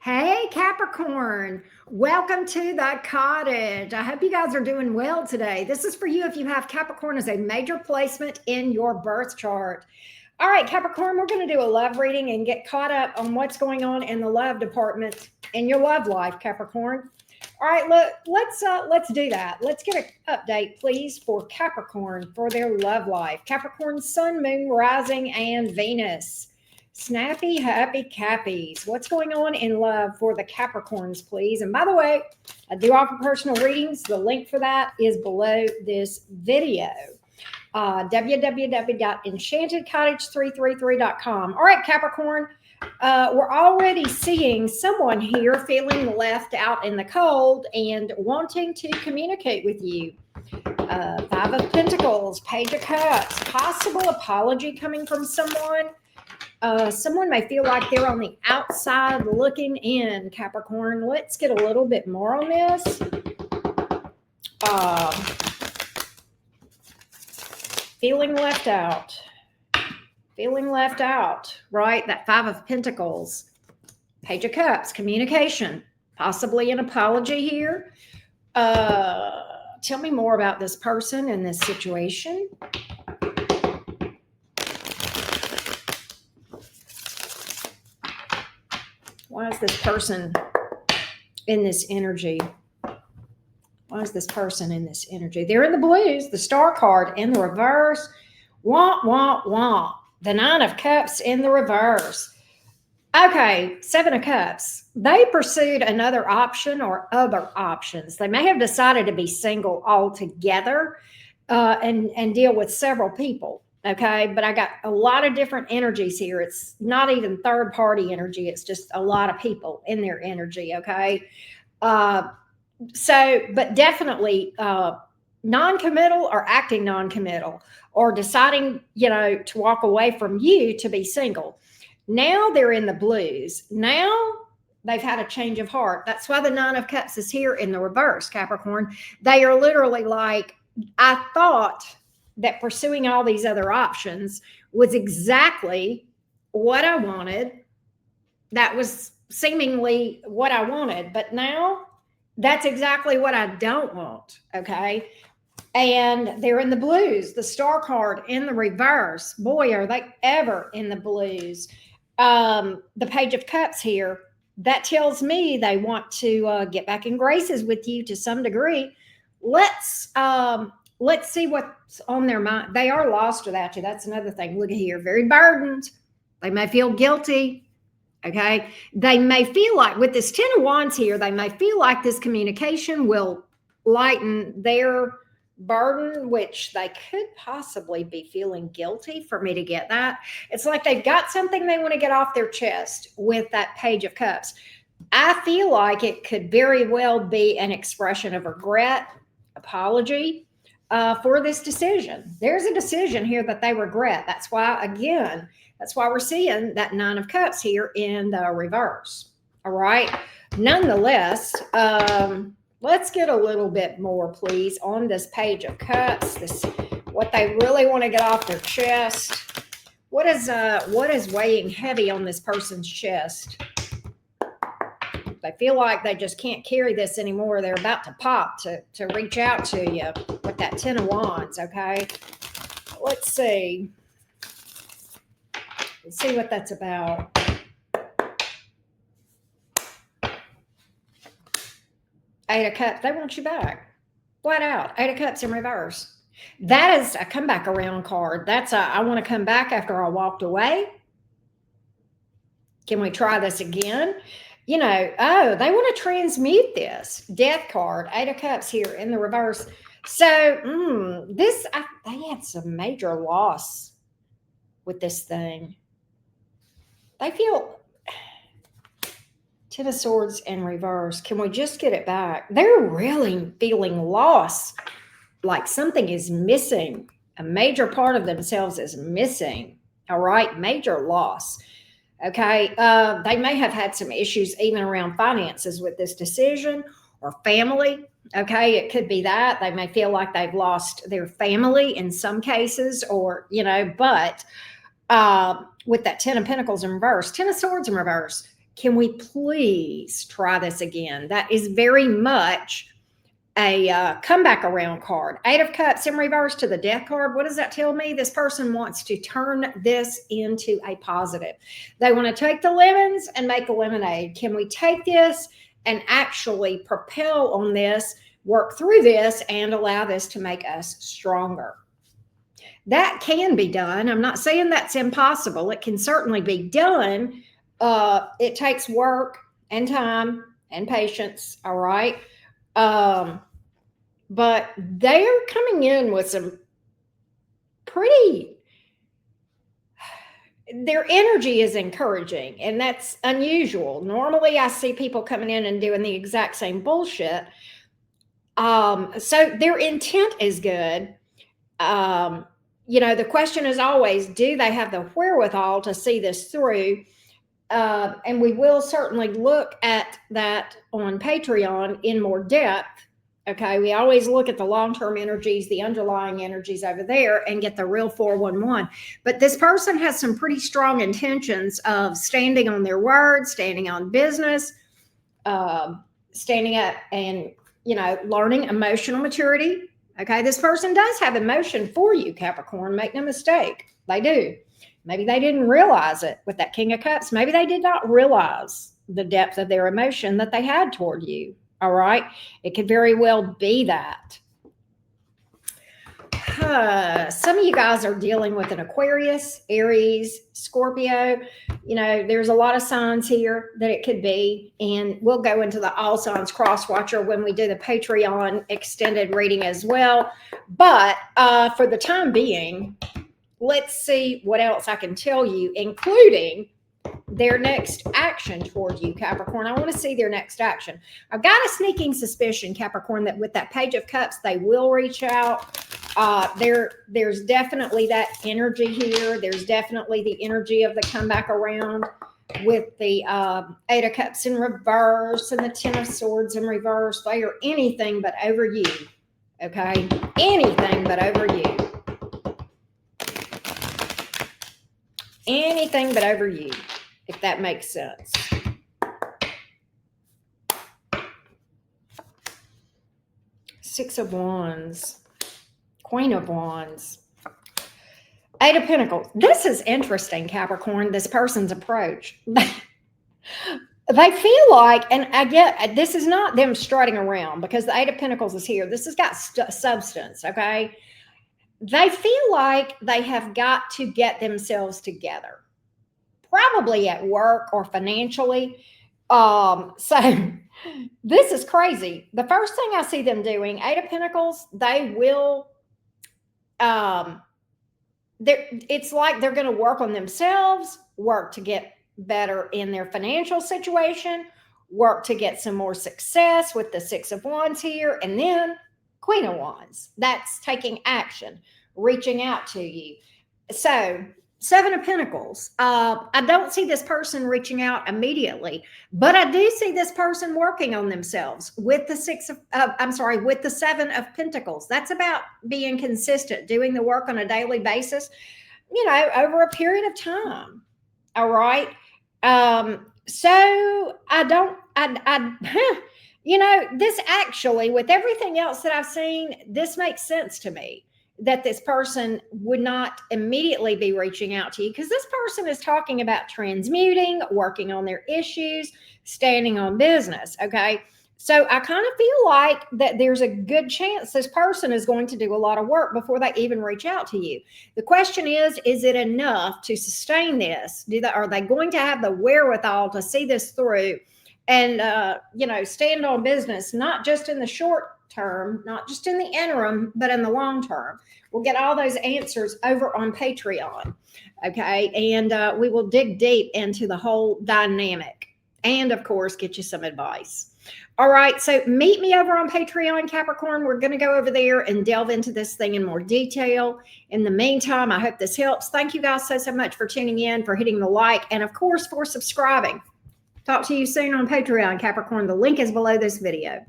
Hey, Capricorn. Welcome to the cottage. I hope you guys are doing well today. This is for you if you have Capricorn as a major placement in your birth chart. All right, Capricorn, we're going to do a love reading and get caught up on what's going on in the love department in your love life, Capricorn. All right, look, let's do that. Let's get an update, please, for Capricorn for their love life. Capricorn, Sun, Moon, Rising, and Venus. Snappy, happy Cappies. What's going on in love for the Capricorns, please? And by the way, I do offer personal readings. The link for that is below this video. www.enchantedcottage333.com. All right, Capricorn, we're already seeing someone here feeling left out in the cold and wanting to communicate with you. Five of Pentacles, Page of Cups, possible apology coming from someone. Someone may feel like they're on the outside looking in, Capricorn. Let's get a little bit more on this. Feeling left out. Feeling left out, right? That Five of Pentacles, Page of Cups, communication, possibly an apology here. Tell me more about this person and this situation. Why is this person in this energy? Why is this person in this energy? They're in the blues, the Star card in the reverse. Wah, wah, wah. The Nine of Cups in the reverse. Okay, Seven of Cups. They pursued another option or other options. They may have decided to be single altogether and deal with several people. Okay, but I got a lot of different energies here. It's not even third party energy. It's just a lot of people in their energy. Okay. But definitely non-committal or acting non-committal or deciding, to walk away from you to be single. Now they're in the blues. Now they've had a change of heart. That's why the Nine of Cups is here in the reverse, Capricorn. They are literally like, I thought that pursuing all these other options was exactly what I wanted. That was seemingly what I wanted, but now that's exactly what I don't want, okay? And they're in the blues, the Star card in the reverse. Boy, are they ever in the blues. The Page of Cups here, that tells me they want to get back in graces with you to some degree. Let's see what's on their mind. They are lost without you. That's another thing. Look at here. Very burdened. They may feel guilty. Okay. They may feel like with this Ten of Wands here, they may feel like this communication will lighten their burden, which they could possibly be feeling guilty for me to get that. It's like they've got something they want to get off their chest with that Page of Cups. I feel like it could very well be an expression of regret, apology, for this decision. There's a decision here that they regret. That's why we're seeing that Nine of Cups here in the reverse. All right. Nonetheless, let's get a little bit more, please, on this Page of Cups. What they really want to get off their chest. What is weighing heavy on this person's chest? They feel like they just can't carry this anymore. They're about to pop to reach out to you with that Ten of Wands, okay? Let's see. Let's see what that's about. Eight of Cups. They want you back. Flat out. Eight of Cups in reverse. That is a comeback around card. That's I want to come back after I walked away. Can we try this again? They want to transmute this. Death card, Eight of Cups here in the reverse. So they had some major loss with this thing. They feel Ten of Swords in reverse. Can we just get it back? They're really feeling loss, like something is missing. A major part of themselves is missing. All right, major loss. Okay, they may have had some issues even around finances with this decision or family. Okay, it could be that they may feel like they've lost their family in some cases, or but with that Ten of Pentacles in reverse, Ten of Swords in reverse, Can we please try this again? That is very much a comeback around card. 8 of Cups in reverse to the Death card. What does that tell me? This person wants to turn this into a positive. They want to take the lemons and make a lemonade. Can we take this and actually propel on this, work through this, and allow this to make us stronger? That can be done. I'm not saying that's impossible. It can certainly be done. It takes work and time and patience, all right? But they're coming in with some their energy is encouraging, and that's unusual. Normally I see people coming in and doing the exact same bullshit. So their intent is good. The question is always, do they have the wherewithal to see this through? And we will certainly look at that on Patreon in more depth. Okay, we always look at the long-term energies, the underlying energies over there, and get the real 411. But this person has some pretty strong intentions of standing on their word, standing on business, standing up and, learning emotional maturity. Okay, this person does have emotion for you, Capricorn. Make no mistake, they do. Maybe they didn't realize it with that King of Cups. Maybe they did not realize the depth of their emotion that they had toward you. All right. It could very well be that. Some of you guys are dealing with an Aquarius, Aries, Scorpio. There's a lot of signs here that it could be. And we'll go into the all signs cross watcher when we do the Patreon extended reading as well. But for the time being, let's see what else I can tell you, including their next action toward you, Capricorn. I want to see their next action. I've got a sneaking suspicion, Capricorn, that with that Page of Cups, they will reach out. There's definitely that energy here. There's definitely the energy of the comeback around with the 8 of Cups in reverse and the 10 of Swords in reverse. They are anything but over you, okay? Anything but over you. Anything but over you, if that makes sense. Six of Wands, Queen of Wands, 8 of Pentacles. This is interesting, Capricorn, this person's approach. They feel like, and I get, this is not them strutting around because the 8 of Pentacles is here. This has got substance, okay? They feel like they have got to get themselves together, probably at work or financially. So this is crazy. The first thing I see them doing, 8 of Pentacles, they will, it's like they're going to work on themselves, work to get better in their financial situation, work to get some more success with the 6 of Wands here, and then Queen of Wands. That's taking action, reaching out to you. So 7 of Pentacles. I don't see this person reaching out immediately, but I do see this person working on themselves with the with the 7 of Pentacles. That's about being consistent, doing the work on a daily basis, over a period of time. All right. So this actually, with everything else that I've seen, this makes sense to me that this person would not immediately be reaching out to you because this person is talking about transmuting, working on their issues, standing on business. Okay. So I kind of feel like that there's a good chance this person is going to do a lot of work before they even reach out to you. The question is it enough to sustain this? Are they going to have the wherewithal to see this through and, stand on business, not just in the short term, not just in the interim, but in the long term? We'll get all those answers over on Patreon. Okay. And we will dig deep into the whole dynamic and, of course, get you some advice. All right. So meet me over on Patreon, Capricorn. We're going to go over there and delve into this thing in more detail. In the meantime, I hope this helps. Thank you guys so much for tuning in, for hitting the like, and of course, for subscribing. Talk to you soon on Patreon, Capricorn. The link is below this video.